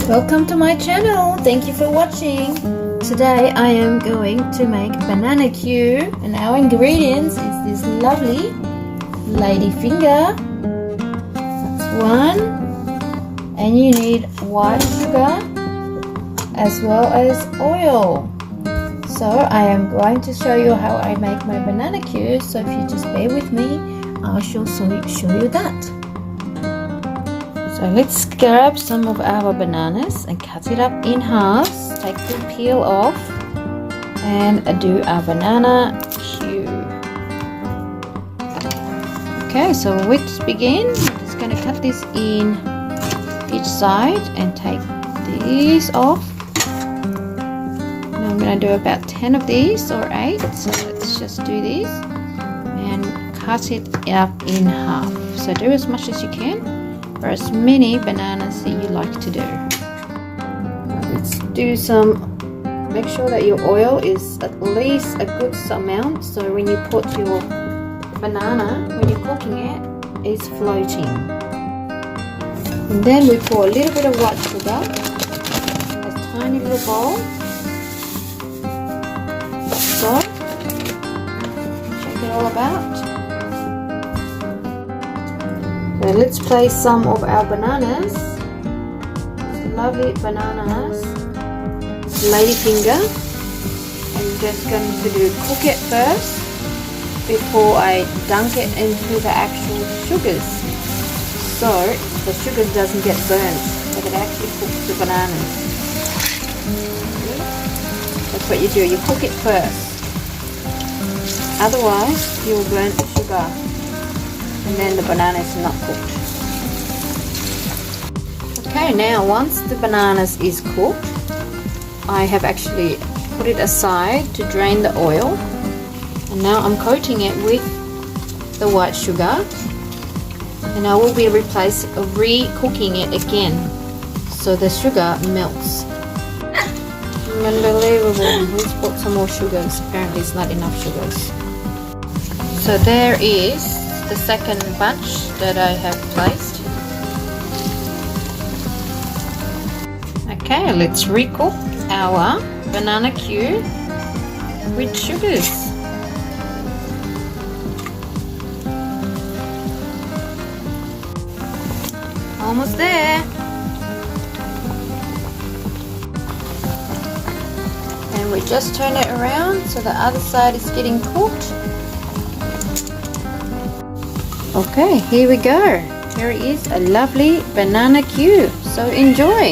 Welcome to my channel. Thank you for watching. Today I am going to make banana cue, and our ingredients is this lovely lady finger. That's one. And you need white sugar as well as oil. So I am going to show you how I make my banana cue. So if you just bear with me, I shall show you that. So let's grab some of our bananas and cut it up in half. Take the peel off and do our banana cue. Okay, so let's begin. I'm just going to cut this in each side and take these off. Now I'm going to do about 10 of these or 8. So let's just do this and cut it up in half. So do as much as you can, or as many bananas that you like to do. Let's do some, make sure that your oil is at least a good amount, so when you put your banana, when you're cooking it, it's floating. And then we pour a little bit of white sugar, a tiny little bowl. So, check it all about. So let's place some of our bananas, lovely bananas, lady finger. I'm just going to cook it first before I dunk it into the actual sugars, so the sugar doesn't get burnt, but it actually cooks the bananas. That's what you do, you cook it first, otherwise you will burn the sugar and then the banana is not cooked. Okay, now once the bananas is cooked, I have actually put it aside to drain the oil, and now I'm coating it with the white sugar, and I will be re-cooking it again so the sugar melts. Unbelievable. Let's put some more sugars. Apparently it's not enough sugars. So there is the second batch that I have placed. Okay, let's recook our banana cue with sugars. Almost there. And we just turn it around so the other side is getting cooked. Okay, here we go. Here is a lovely banana cue. So enjoy.